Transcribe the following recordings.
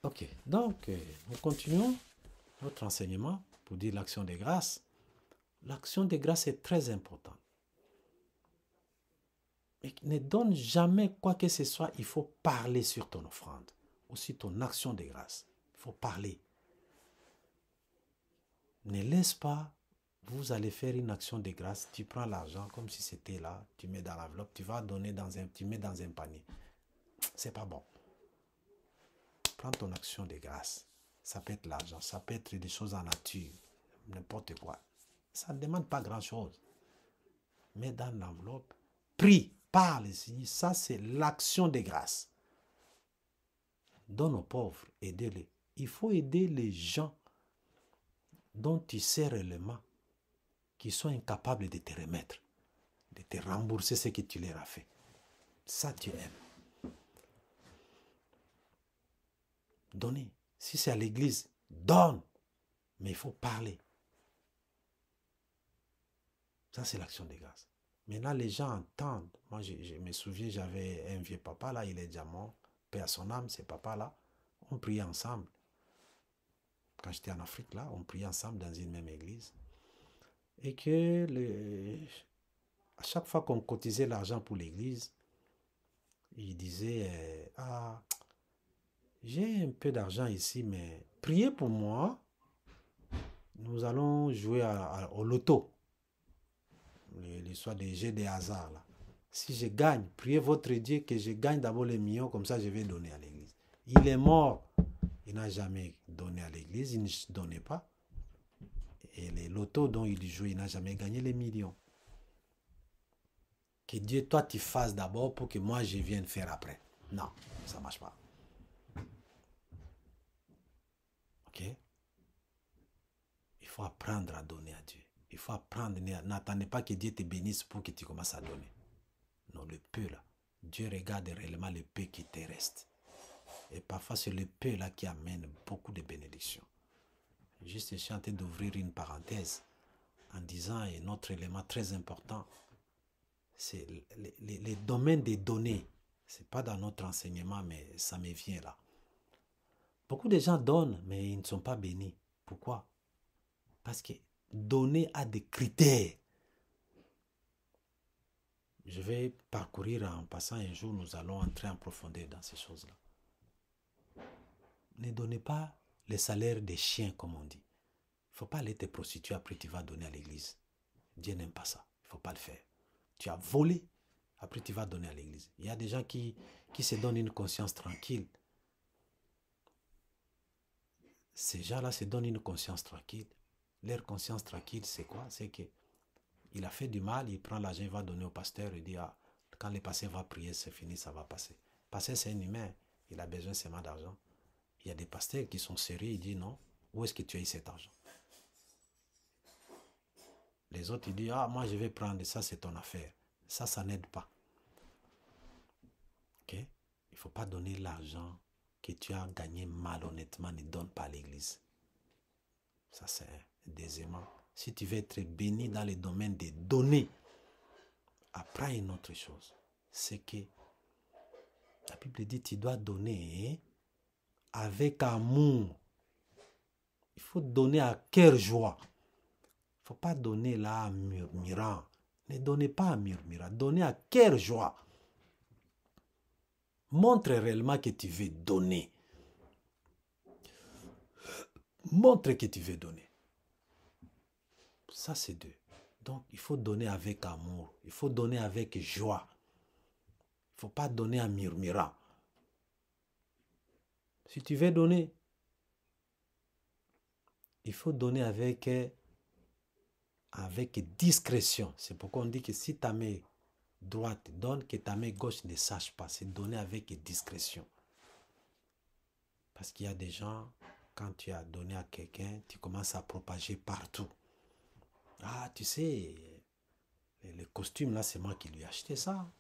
Ok, donc nous continuons notre enseignement pour dire l'action des grâces. L'action des grâces est très importante. Et ne donne jamais quoi que ce soit, il faut parler sur ton offrande. Aussi ton action des grâces. Il faut parler. Ne laisse pas, vous allez faire une action de grâce, tu prends l'argent comme si c'était là, tu mets dans l'enveloppe, tu vas donner tu mets dans un panier. C'est pas bon. Prends ton action de grâce. Ça peut être l'argent, ça peut être des choses en nature, n'importe quoi. Ça ne demande pas grand-chose. Mets dans l'enveloppe, prie, parle. Ça, c'est l'action de grâce. Donne aux pauvres, aidez-les. Il faut aider les gens dont tu sais réellement qui sont incapables de te remettre, de te rembourser ce que tu leur as fait. Ça, tu aimes. Donner. Si c'est à l'église, donne. Mais il faut parler. Ça, c'est l'action de grâce. Maintenant, les gens entendent. Moi, je me souviens, j'avais un vieux papa, là, il est déjà mort. Paix à son âme, ce papa-là. On priait ensemble. Quand j'étais en Afrique, là, on priait ensemble dans une même église. Et que à chaque fois qu'on cotisait l'argent pour l'église, il disait, ah, j'ai un peu d'argent ici, mais priez pour moi. Nous allons jouer au loto. L'histoire des jeux de hasard, là. Si je gagne, priez votre Dieu que je gagne d'abord les millions, comme ça je vais donner à l'église. Il est mort. Il n'a jamais donné à l'église, il ne donnait pas. Et les lotos dont il joue, il n'a jamais gagné les millions. Que Dieu, toi, tu fasses d'abord pour que moi, je vienne faire après. Non, ça ne marche pas. Ok? Il faut apprendre à donner à Dieu. Il faut apprendre. N'attendez pas que Dieu te bénisse pour que tu commences à donner. Non, le peu là. Dieu regarde réellement le peu qui te reste. Et parfois, c'est le peu là qui amène beaucoup de bénédictions. Juste, je suis en train d'ouvrir une parenthèse en disant, et notre élément très important, c'est les domaines des données. Ce n'est pas dans notre enseignement, mais ça me vient là. Beaucoup de gens donnent, mais ils ne sont pas bénis. Pourquoi? Parce que donner a des critères. Je vais parcourir en passant un jour, nous allons entrer en profondeur dans ces choses-là. Ne donnez pas les salaires des chiens, comme on dit. Il ne faut pas aller te prostituer, après tu vas donner à l'église. Dieu n'aime pas ça. Il ne faut pas le faire. Tu as volé, après tu vas donner à l'église. Il y a des gens qui se donnent une conscience tranquille. Ces gens-là se donnent une conscience tranquille. Leur conscience tranquille, c'est quoi? C'est qu'il a fait du mal, il prend l'argent, il va donner au pasteur, il dit, ah, quand le pasteur va prier, c'est fini, ça va passer. Le pasteur, c'est un humain, il a besoin seulement d'argent. Il y a des pasteurs qui sont sérieux, ils disent, non, où est-ce que tu as eu cet argent? Les autres, ils disent, ah, moi je vais prendre, ça c'est ton affaire. Ça n'aide pas. Ok? Il ne faut pas donner l'argent que tu as gagné malhonnêtement, ne donne pas à l'église. Ça c'est un deuxièmement. Si tu veux être béni dans le domaine des données, apprends une autre chose. C'est que la Bible dit, tu dois donner avec amour. Il faut donner à cœur joie. Il ne faut pas donner là en murmurant. Ne donnez pas en murmurant. Donnez à cœur joie. Montre réellement que tu veux donner. Montre que tu veux donner. Ça, c'est deux. Donc, il faut donner avec amour. Il faut donner avec joie. Il ne faut pas donner en murmurant. Si tu veux donner, il faut donner avec discrétion. C'est pourquoi on dit que si ta main droite donne, que ta main gauche ne sache pas. C'est donner avec discrétion. Parce qu'il y a des gens, quand tu as donné à quelqu'un, tu commences à propager partout. Ah, tu sais, le costume là, c'est moi qui lui ai acheté ça.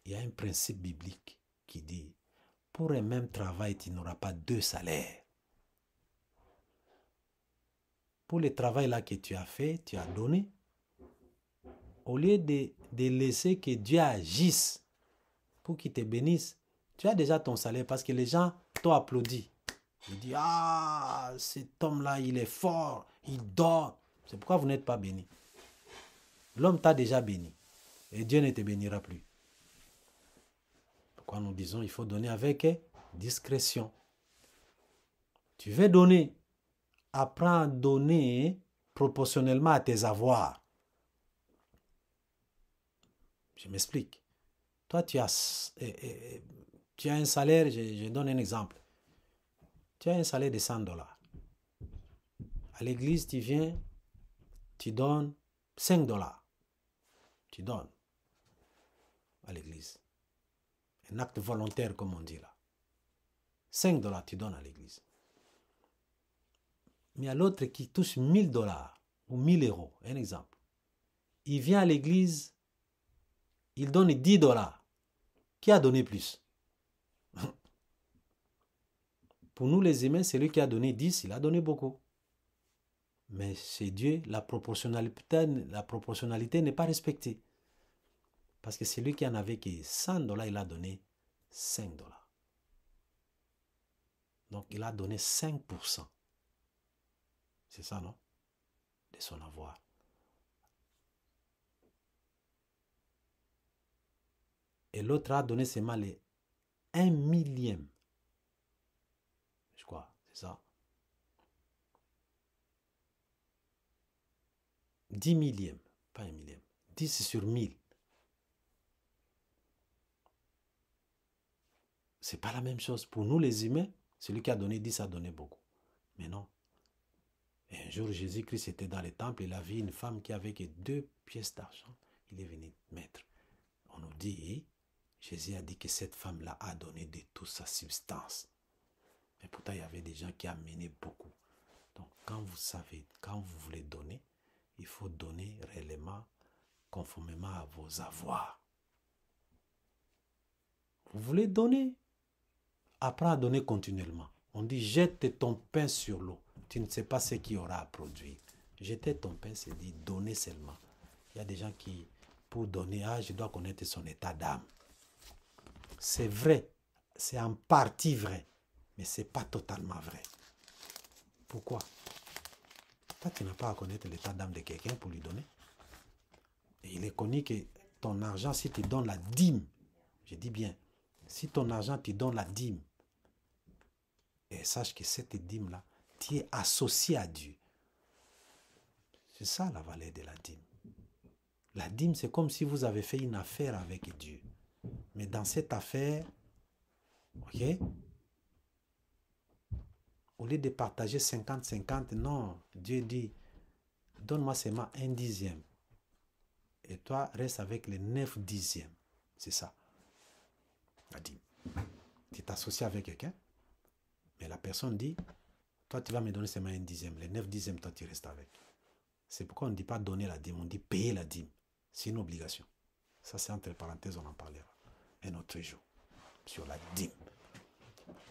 Il y a un principe biblique qui dit, pour un même travail, tu n'auras pas deux salaires. Pour le travail là que tu as fait, tu as donné. Au lieu de laisser que Dieu agisse pour qu'il te bénisse, Tu as déjà ton salaire parce que les gens t'ont applaudi. Ils disent, ah, cet homme-là, il est fort, il dort. C'est pourquoi vous n'êtes pas béni. L'homme t'a déjà béni. Et Dieu ne te bénira plus. Pourquoi nous disons, il faut donner avec discrétion. Tu veux donner. Apprends à donner proportionnellement à tes avoirs. Je m'explique. Toi, tu as un salaire, je donne un exemple. Tu as un salaire de $100. À l'église, tu viens, tu donnes $5. Tu donnes à l'église. Un acte volontaire, comme on dit là. $5, tu donnes à l'église. Mais il y a l'autre qui touche $1000 ou 1000 €, un exemple. Il vient à l'église, il donne $10. Qui a donné plus? Pour nous les humains, celui qui a donné 10, il a donné beaucoup. Mais chez Dieu, la proportionnalité n'est pas respectée. Parce que celui qui en avait que $100, il a donné $5. Donc, il a donné 5%. C'est ça, non? De son avoir. Et l'autre a donné seulement les 1/1000. Je crois, c'est ça. 10/1000, pas 1/1000. 10 sur 1000. C'est pas la même chose. Pour nous les humains, celui qui a donné 10 a donné beaucoup. Mais non. Et un jour, Jésus-Christ était dans le temple, il a vu une femme qui avait que 2 pièces d'argent. Il est venu mettre. On nous dit, Jésus a dit que cette femme-là a donné de toute sa substance. Mais pourtant, il y avait des gens qui amenaient beaucoup. Donc, quand vous savez, quand vous voulez donner, il faut donner réellement, conformément à vos avoirs. Vous voulez donner, apprends à donner continuellement. On dit, jette ton pain sur l'eau. Tu ne sais pas ce qu'il y aura à produire. Jeter ton pain, c'est dire donner seulement. Il y a des gens qui, pour donner, je dois connaître son état d'âme. C'est vrai, c'est en partie vrai, mais ce n'est pas totalement vrai. Pourquoi? Toi, tu n'as pas à connaître l'état d'âme de quelqu'un pour lui donner. Et il est connu que ton argent, si tu donnes la dîme, je dis bien, si ton argent, tu donnes la dîme, et sache que cette dîme-là, tu es associé à Dieu. C'est ça la valeur de la dîme. La dîme, c'est comme si vous avez fait une affaire avec Dieu. Mais dans cette affaire, ok, au lieu de partager 50-50, non, Dieu dit, donne-moi seulement 1/10. Et toi, reste avec les 9/10. C'est ça, la dîme. Tu t'associes avec quelqu'un, mais la personne dit, toi, tu vas me donner seulement 1/10. Les 9/10, toi, tu restes avec. C'est pourquoi on ne dit pas donner la dîme, on dit payer la dîme. C'est une obligation. Ça, c'est entre parenthèses, on en parlera un autre jour. Sur la dîme.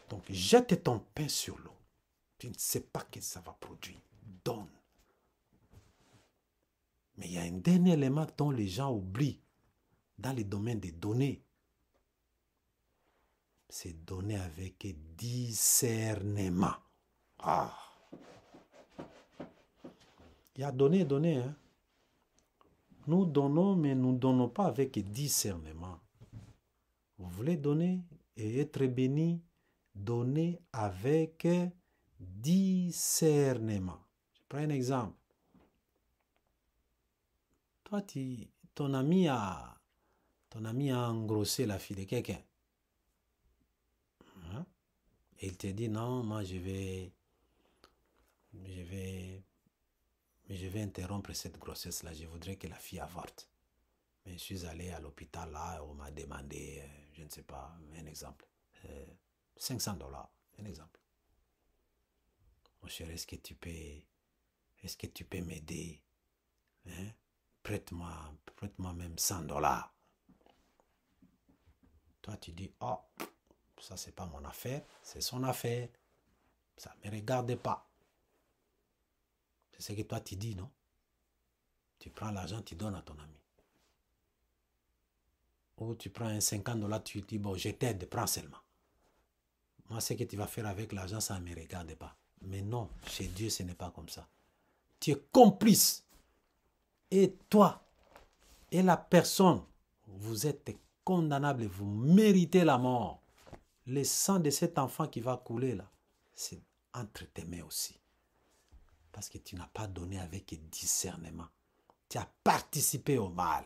Donc, jette ton pain sur l'eau. Tu ne sais pas ce que ça va produire. Donne. Mais il y a un dernier élément dont les gens oublient dans le domaine des données. C'est donner avec discernement. Ah! Il y a donner, donner. Hein? Nous donnons, mais nous ne donnons pas avec discernement. Vous voulez donner et être béni, donnez avec discernement. Je prends un exemple. Toi, ton ami a engrossé la fille de quelqu'un. Hein? Et il te dit, non, moi je vais interrompre cette grossesse-là. Je voudrais que la fille avorte. Mais je suis allé à l'hôpital là, on m'a demandé, je ne sais pas, un exemple, $500, un exemple. Mon cher, est-ce que tu peux m'aider? Hein? Prête-moi même $100. Toi, tu dis, oh, ça c'est pas mon affaire, c'est son affaire. Ça ne me regarde pas. C'est ce que toi tu dis, non? Tu prends l'argent, tu donnes à ton ami. Ou tu prends un $50, tu dis, bon, je t'aide, prends seulement. Moi, ce que tu vas faire avec l'argent, ça ne me regarde pas. Mais non, chez Dieu, ce n'est pas comme ça. Tu es complice. Et toi, et la personne, vous êtes condamnable et vous méritez la mort. Le sang de cet enfant qui va couler là, c'est entre tes mains aussi. Parce que tu n'as pas donné avec discernement. Tu as participé au mal.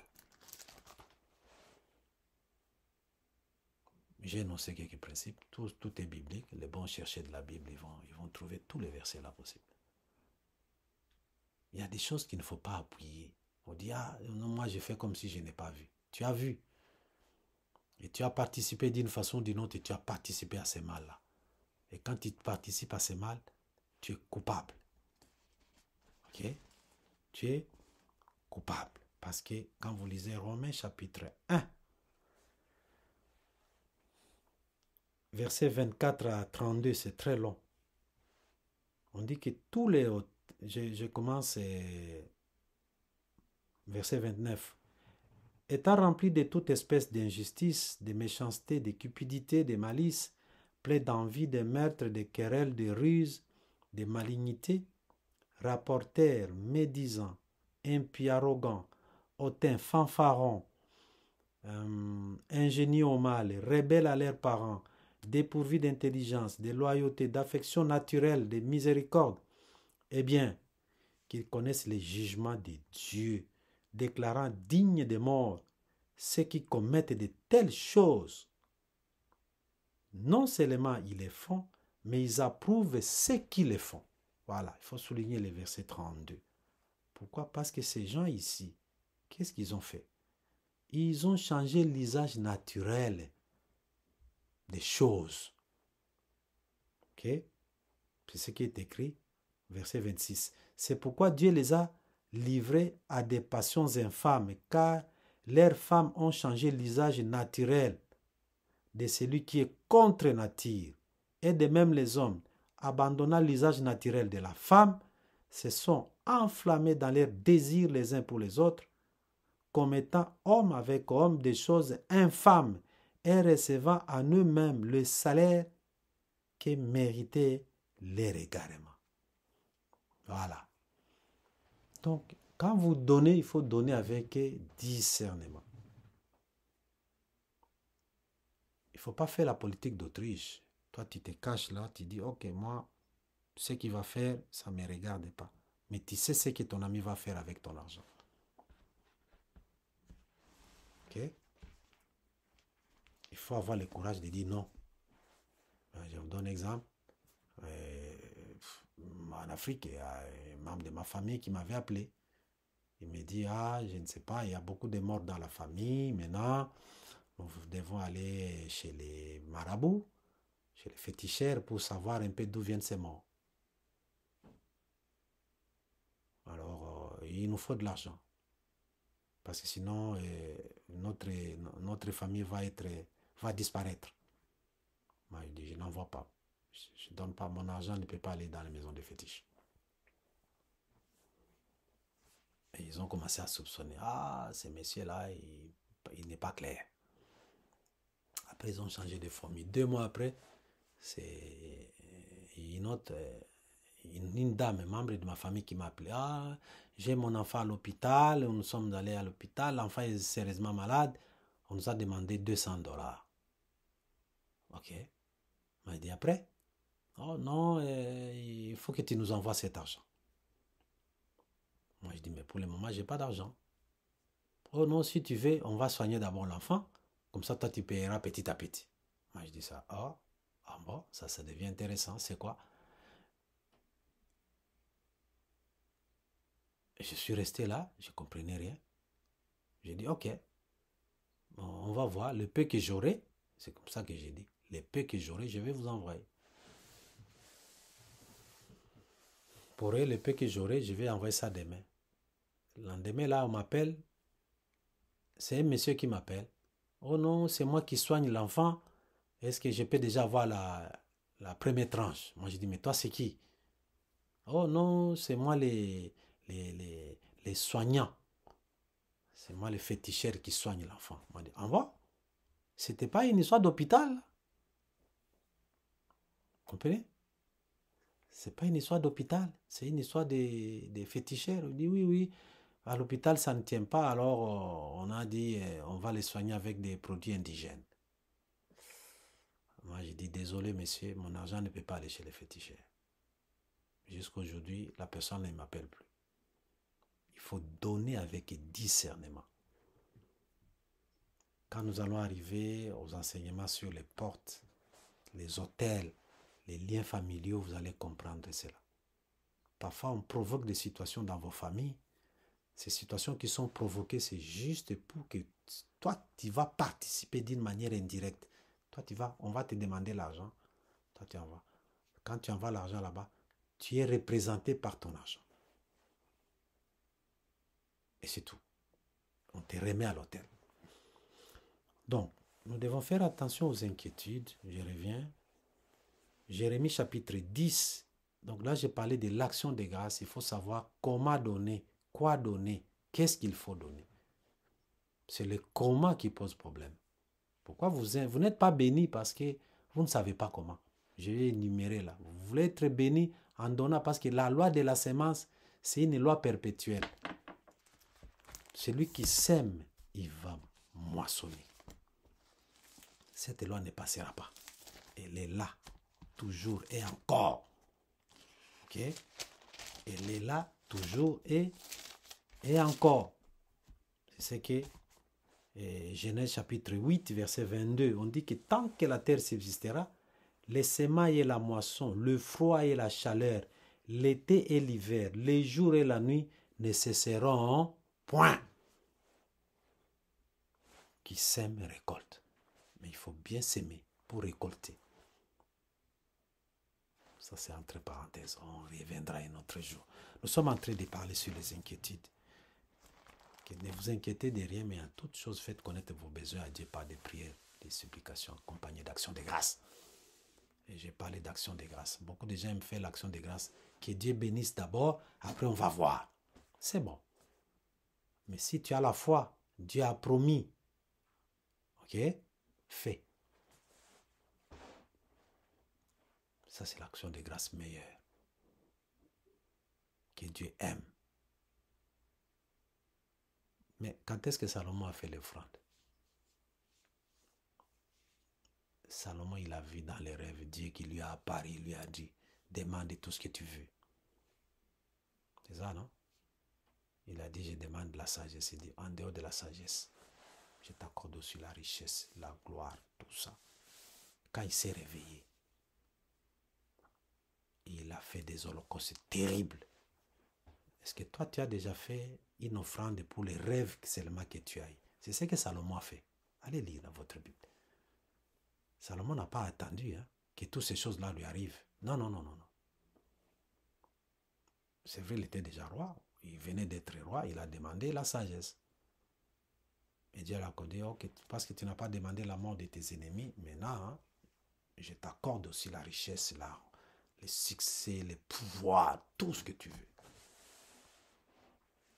J'ai énoncé quelques principes. Tout est biblique. Les bons chercheurs de la Bible, ils vont trouver tous les versets là possibles. Il y a des choses qu'il ne faut pas appuyer. On dit, ah, non, moi je fais comme si je n'ai pas vu. Tu as vu. Et tu as participé d'une façon ou d'une autre et tu as participé à ces mal-là. Et quand tu participes à ces mal, tu es coupable. Ok? Tu es coupable. Parce que quand vous lisez Romains chapitre 1, versets 24 à 32, c'est très long. On dit que tous les... Je commence verset 29. Étant rempli de toute espèce d'injustice, de méchanceté, de cupidité, de malice, plein d'envie, de meurtre, de querelles, de ruses, de malignité, rapporteurs, médisants, impies, arrogants, hautains, fanfarons, ingénieux au mal, rebelles à leurs parents, dépourvus d'intelligence, de loyauté, d'affection naturelle, de miséricorde, eh bien, qu'ils connaissent les jugements de Dieu, déclarant dignes de mort ceux qui commettent de telles choses. Non seulement ils les font, mais ils approuvent ceux qui les font. Voilà, il faut souligner le verset 32. Pourquoi? Parce que ces gens ici, qu'est-ce qu'ils ont fait? Ils ont changé l'usage naturel des choses. Ok? C'est ce qui est écrit, verset 26. C'est pourquoi Dieu les a livrés à des passions infâmes, car leurs femmes ont changé l'usage naturel de celui qui est contre nature. Et de même les hommes, abandonnant l'usage naturel de la femme, se sont enflammés dans leurs désirs les uns pour les autres, commettant homme avec homme des choses infâmes et recevant en eux-mêmes le salaire que méritait leur égarement. Voilà. Donc, quand vous donnez, il faut donner avec discernement. Il ne faut pas faire la politique d'Autriche. Toi, tu te caches là, tu dis, ok, moi, ce qu'il va faire, ça ne me regarde pas. Mais tu sais ce que ton ami va faire avec ton argent. Ok? Il faut avoir le courage de dire non. Je vous donne un exemple. En Afrique, il y a un membre de ma famille qui m'avait appelé. Il me dit, ah, je ne sais pas, il y a beaucoup de morts dans la famille. Maintenant, nous devons aller chez les marabouts, chez les féticheurs, pour savoir un peu d'où viennent ces morts. Alors, il nous faut de l'argent. Parce que sinon, notre famille va disparaître. Moi, je dis, je n'en vois pas. Je ne donne pas mon argent, ne peut pas aller dans les maisons de fétiches. Et ils ont commencé à soupçonner. Ah, ce monsieur-là, il n'est pas clair. Après, ils ont changé de formule. 2 mois après, c'est une dame, membre de ma famille qui m'a appelé. Ah, j'ai mon enfant à l'hôpital. Nous sommes allés à l'hôpital. L'enfant est sérieusement malade. On nous a demandé $200. Ok. On m'a dit après. Oh non, il faut que tu nous envoies cet argent. Moi, je dis, mais pour le moment, je n'ai pas d'argent. Oh non, si tu veux, on va soigner d'abord l'enfant. Comme ça, toi, tu payeras petit à petit. Moi, je dis ça. Ah bon, ça devient intéressant. C'est quoi? Et je suis resté là, je ne comprenais rien. J'ai dit, ok, on va voir. Le peu que j'aurai, c'est comme ça que j'ai dit. Le peu que j'aurai, je vais vous envoyer. Pour eux, le peu que j'aurai, je vais envoyer ça demain. Le lendemain, là, on m'appelle. C'est un monsieur qui m'appelle. Oh non, c'est moi qui soigne l'enfant. Est-ce que je peux déjà avoir la première tranche? Moi, je dis, mais toi, c'est qui? Oh non, c'est moi les soignants. C'est moi les féticheurs qui soignent l'enfant. Moi, je dis, en va? C'était pas une histoire d'hôpital? Comprenez? Ce n'est pas une histoire d'hôpital, c'est une histoire des féticheurs. On dit oui, oui, à l'hôpital ça ne tient pas, alors on a dit on va les soigner avec des produits indigènes. Moi j'ai dit désolé monsieur, mon argent ne peut pas aller chez les féticheurs. Jusqu'à aujourd'hui, la personne ne m'appelle plus. Il faut donner avec discernement. Quand nous allons arriver aux enseignements sur les portes, les hôtels, les liens familiaux, vous allez comprendre cela. Parfois, on provoque des situations dans vos familles. Ces situations qui sont provoquées, c'est juste pour que toi, tu vas participer d'une manière indirecte. Toi, on va te demander l'argent. Toi, tu envoies. Quand tu envoies l'argent là-bas, tu es représenté par ton argent. Et c'est tout. On te remet à l'hôtel. Donc, nous devons faire attention aux inquiétudes. Je reviens. Jérémie chapitre 10. Donc là, j'ai parlé de l'action de grâce. Il faut savoir comment donner, quoi donner, qu'est-ce qu'il faut donner. C'est le comment qui pose problème. Pourquoi vous n'êtes pas béni parce que vous ne savez pas comment. Je vais énumérer là. Vous voulez être béni en donnant parce que la loi de la sémence, c'est une loi perpétuelle. Celui qui sème, il va moissonner. Cette loi ne passera pas. Elle est là, toujours et encore. Ok? Elle est là, toujours et encore. C'est ce que Genèse chapitre 8, verset 22, on dit que tant que la terre subsistera, les semailles et la moisson, le froid et la chaleur, l'été et l'hiver, les jours et la nuit ne cesseront point. Qui sème récolte. Mais il faut bien s'aimer pour récolter. Ça, c'est entre parenthèses. On reviendra un autre jour. Nous sommes en train de parler sur les inquiétudes. Que ne vous inquiétez de rien, mais en toute chose, faites connaître vos besoins à Dieu par des prières, des supplications, accompagnées d'actions de grâce. Et j'ai parlé d'action de grâce. Beaucoup de gens aiment faire l'action de grâce. Que Dieu bénisse d'abord, après on va voir. C'est bon. Mais si tu as la foi, Dieu a promis. Ok? Fais. Ça, c'est l'action de grâce meilleure. Que Dieu aime. Mais quand est-ce que Salomon a fait l'offrande? Salomon, il a vu dans les rêves Dieu qui lui a apparu, il lui a dit, demande tout ce que tu veux. C'est ça, non? Il a dit, je demande la sagesse. Il dit, en dehors de la sagesse, je t'accorde aussi la richesse, la gloire, tout ça. Quand il s'est réveillé, il a fait des holocaustes terribles. Est-ce que toi, tu as déjà fait une offrande pour les rêves seulement que tu as eu? C'est ce que Salomon a fait. Allez lire dans votre Bible. Salomon n'a pas attendu que toutes ces choses-là lui arrivent. Non, non, non, non, non. C'est vrai, il était déjà roi. Il venait d'être roi. Il a demandé la sagesse. Et Dieu l'a accordé, ok, parce que tu n'as pas demandé la mort de tes ennemis, maintenant, je t'accorde aussi la richesse, le succès, le pouvoir, tout ce que tu veux.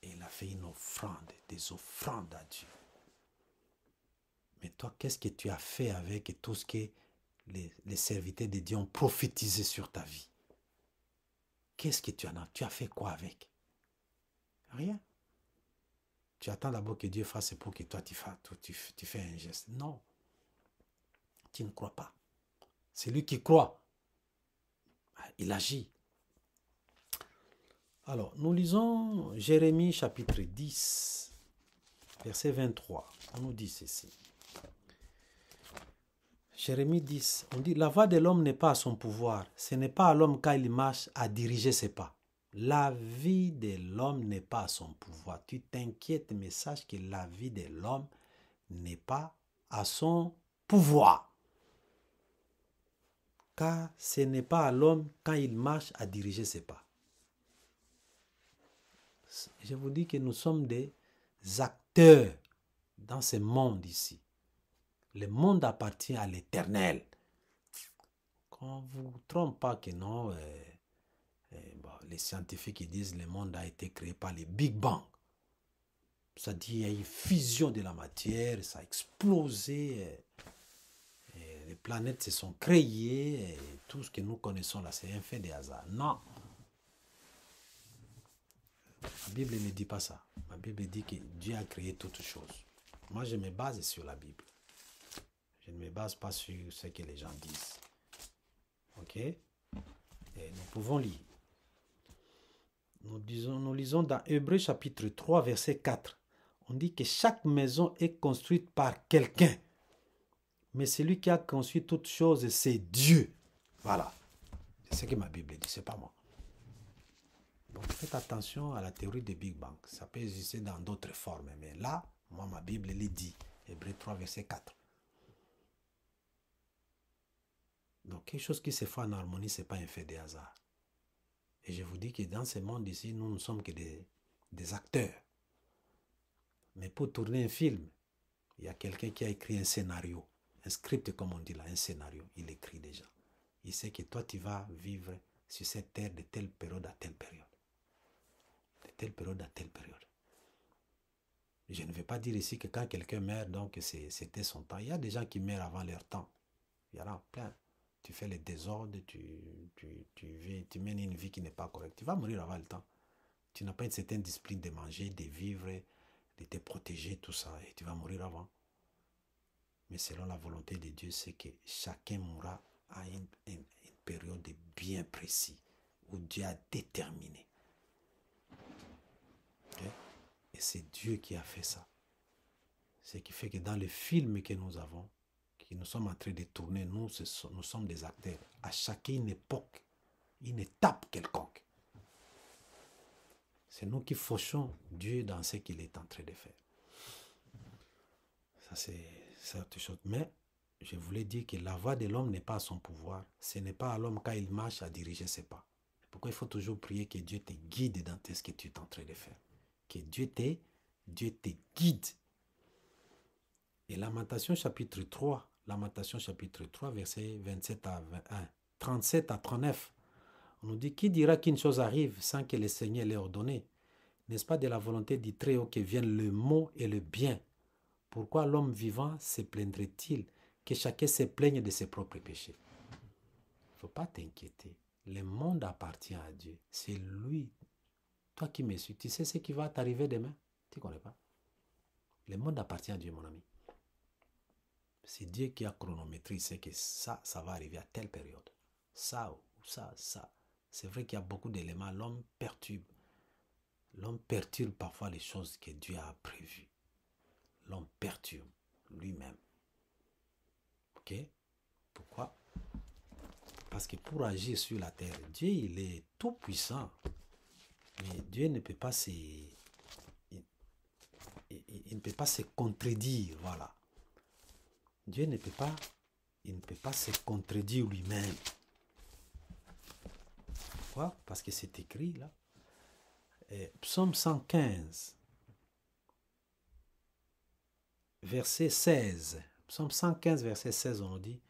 Et il a fait une offrande, des offrandes à Dieu. Mais toi, qu'est-ce que tu as fait avec tout ce que les serviteurs de Dieu ont prophétisé sur ta vie? Qu'est-ce que tu en as? Tu as fait quoi avec? Rien. Tu attends d'abord que Dieu fasse pour que toi tu fais un geste. Non. Tu ne crois pas. C'est lui qui croit. Il agit. Alors, nous lisons Jérémie chapitre 10, verset 23. On nous dit ceci. Jérémie 10, on dit, la voix de l'homme n'est pas à son pouvoir. Ce n'est pas à l'homme quand il marche à diriger ses pas. La vie de l'homme n'est pas à son pouvoir. Tu t'inquiètes, mais sache que la vie de l'homme n'est pas à son pouvoir. Car ce n'est pas à l'homme quand il marche à diriger ses pas. Je vous dis que nous sommes des acteurs dans ce monde ici. Le monde appartient à l'Éternel. Qu'on ne vous trompe pas que non, les scientifiques disent que le monde a été créé par le Big Bang. C'est-à-dire qu'il y a une fusion de la matière, ça a explosé, les planètes se sont créées, tout ce que nous connaissons là, c'est un fait des hasards. Non. La Bible ne dit pas ça. La Bible dit que Dieu a créé toutes choses. Moi, je me base sur la Bible. Je ne me base pas sur ce que les gens disent. Ok? Et nous pouvons lire. Nous lisons dans Hébreux chapitre 3, verset 4. On dit que chaque maison est construite par quelqu'un. Mais celui qui a construit toutes choses, c'est Dieu. Voilà. C'est ce que ma Bible dit, c'est pas moi. Donc faites attention à la théorie du Big Bang. Ça peut exister dans d'autres formes. Mais là, moi, ma Bible le dit. Hébreux 3, verset 4. Donc quelque chose qui se fait en harmonie, ce n'est pas un fait de hasard. Et je vous dis que dans ce monde ici, nous ne sommes que des acteurs. Mais pour tourner un film, il y a quelqu'un qui a écrit un scénario. Un script, comme on dit là, un scénario. Il écrit déjà. Il sait que toi, tu vas vivre sur cette terre de telle période à telle période. De telle période à telle période. Je ne vais pas dire ici que quand quelqu'un meurt, donc c'était son temps. Il y a des gens qui meurent avant leur temps. Il y en a plein. Tu fais les désordres, tu mènes une vie qui n'est pas correcte. Tu vas mourir avant le temps. Tu n'as pas une certaine discipline de manger, de vivre, de te protéger, tout ça. Et tu vas mourir avant. Mais selon la volonté de Dieu, c'est que chacun mourra à une période bien précise où Dieu a déterminé. Okay? Et c'est Dieu qui a fait ça. Ce qui fait que dans le film que nous avons, que nous sommes en train de tourner, nous sommes des acteurs. À chacune époque, une étape quelconque. C'est nous qui fauchons Dieu dans ce qu'il est en train de faire. Ça, c'est autre chose. Mais je voulais dire que la voix de l'homme n'est pas à son pouvoir. Ce n'est pas à l'homme quand il marche à diriger ses pas. Pourquoi il faut toujours prier que Dieu te guide dans ce que tu es en train de faire. Que Dieu te guide. Et Lamentation chapitre 3, verset 27 à 21, 37 à 39, on nous dit, qui dira qu'une chose arrive sans que le Seigneur l'ait ordonné? N'est-ce pas de la volonté du Très-Haut que viennent le mot et le bien? Pourquoi l'homme vivant se plaindrait-il que chacun se plaigne de ses propres péchés? Il ne faut pas t'inquiéter. Le monde appartient à Dieu. C'est lui. Toi qui me suis, tu sais ce qui va t'arriver demain? Tu ne connais pas. Le monde appartient à Dieu, mon ami. C'est Dieu qui a chronométré, il sait que ça va arriver à telle période. Ça ou ça. C'est vrai qu'il y a beaucoup d'éléments. L'homme perturbe. L'homme perturbe parfois les choses que Dieu a prévues. L'homme perturbe lui-même. Ok? Pourquoi? Parce que pour agir sur la terre, Dieu, il est tout puissant. Mais Dieu ne peut pas il ne peut pas se contredire, voilà. Dieu ne peut pas se contredire lui-même. Pourquoi? Parce que c'est écrit là. Psaume 115, verset 16. Psaume 115, verset 16, on nous dit,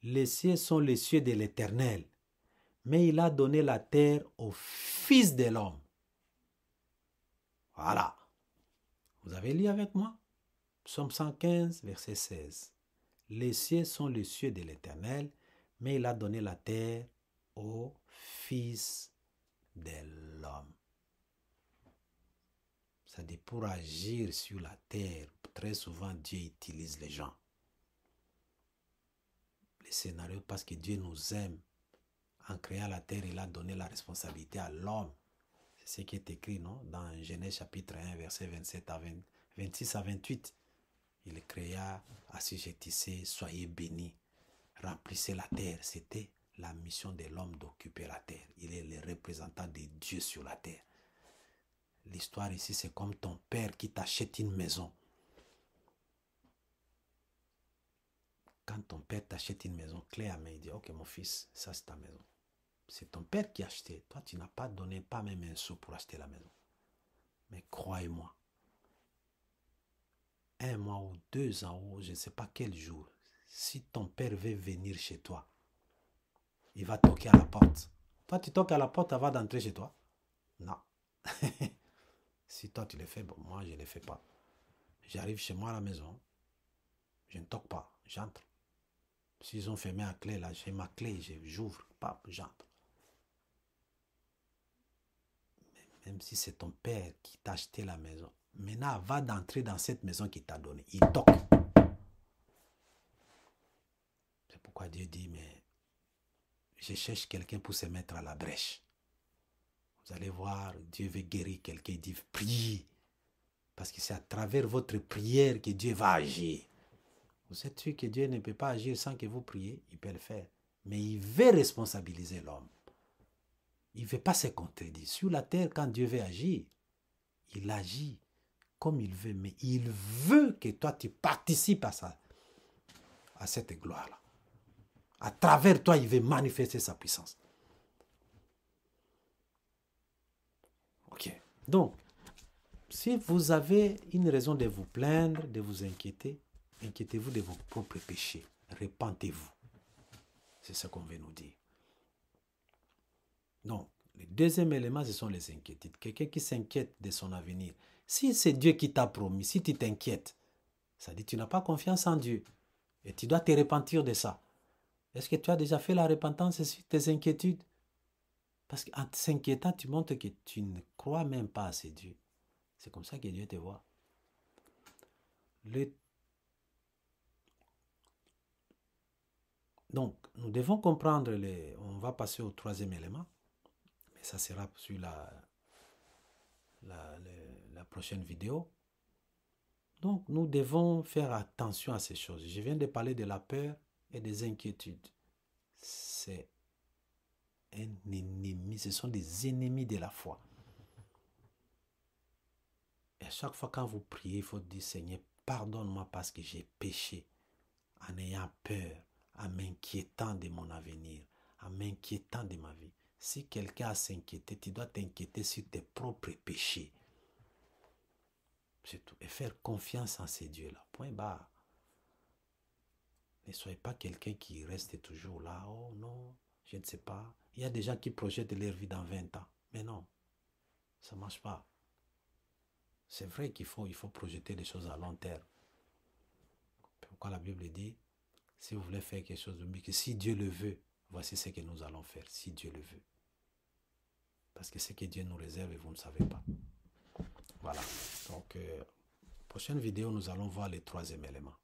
les cieux sont les cieux de l'Éternel, mais il a donné la terre au Fils de l'homme. Voilà. Vous avez lu avec moi? Psaume 115, verset 16. Les cieux sont les cieux de l'Éternel, mais il a donné la terre au Fils de l'homme. C'est-à-dire pour agir sur la terre, très souvent Dieu utilise les gens. Les scénarios, parce que Dieu nous aime. En créant la terre, il a donné la responsabilité à l'homme. C'est ce qui est écrit, non? Dans Genèse chapitre 1, verset 26 à 28. Il créa, assujettissez, soyez bénis, remplissez la terre. C'était la mission de l'homme d'occuper la terre. Il est le représentant de Dieu sur la terre. L'histoire ici, c'est comme ton père qui t'achète une maison. Quand ton père t'achète une maison, clé à main, il dit, ok mon fils, ça c'est ta maison. C'est ton père qui a acheté. Toi, tu n'as pas donné pas même un sou pour acheter la maison. Mais croyez-moi, 1 mois ou 2 ans ou je ne sais pas quel jour, si ton père veut venir chez toi, il va toquer à la porte. Toi, tu toques à la porte avant d'entrer chez toi? Non. Si toi, tu le fais, bon, moi, je ne le fais pas. J'arrive chez moi à la maison, je ne toque pas, j'entre. S'ils ont fermé à clé, là, j'ai ma clé, j'ouvre, pap, j'entre. Même si c'est ton père qui t'a acheté la maison, maintenant, va d'entrer dans cette maison qu'il t'a donnée. Il toque. C'est pourquoi Dieu dit, mais je cherche quelqu'un pour se mettre à la brèche. Vous allez voir, Dieu veut guérir quelqu'un. Il dit, priez. Parce que c'est à travers votre prière que Dieu va agir. Vous êtes sûr que Dieu ne peut pas agir sans que vous priez? Il peut le faire. Mais il veut responsabiliser l'homme. Il ne veut pas se contredire. Sur la terre, quand Dieu veut agir, il agit comme il veut. Mais il veut que toi, tu participes à cette gloire-là. À travers toi, il veut manifester sa puissance. Ok. Donc, si vous avez une raison de vous plaindre, de vous inquiéter, inquiétez-vous de vos propres péchés. Repentez-vous. C'est ce qu'on veut nous dire. Donc, le deuxième élément, ce sont les inquiétudes. Quelqu'un qui s'inquiète de son avenir. Si c'est Dieu qui t'a promis, si tu t'inquiètes, ça dit que tu n'as pas confiance en Dieu. Et tu dois te repentir de ça. Est-ce que tu as déjà fait la repentance sur tes inquiétudes? Parce qu'en s'inquiétant, tu montres que tu ne crois même pas à ces dieux. C'est comme ça que Dieu te voit. Donc, nous devons comprendre, on va passer au troisième élément, mais ça sera sur la prochaine vidéo. Donc, nous devons faire attention à ces choses. Je viens de parler de la peur et des inquiétudes. C'est un ennemi, ce sont des ennemis de la foi. Et à chaque fois quand vous priez, il faut dire, Seigneur, pardonne-moi parce que j'ai péché en ayant peur, en m'inquiétant de mon avenir, en m'inquiétant de ma vie. Si quelqu'un a s'inquiété, tu dois t'inquiéter sur tes propres péchés. C'est tout. Et faire confiance en ces dieux-là. Point barre. Ne soyez pas quelqu'un qui reste toujours là. Oh non, je ne sais pas. Il y a des gens qui projettent leur vie dans 20 ans. Mais non, ça ne marche pas. C'est vrai qu'il faut projeter des choses à long terme. Pourquoi la Bible dit, si vous voulez faire quelque chose de mieux, que si Dieu le veut, voici ce que nous allons faire, si Dieu le veut. Parce que ce que Dieu nous réserve, vous ne savez pas. Voilà. Donc, prochaine vidéo, nous allons voir les troisième élément.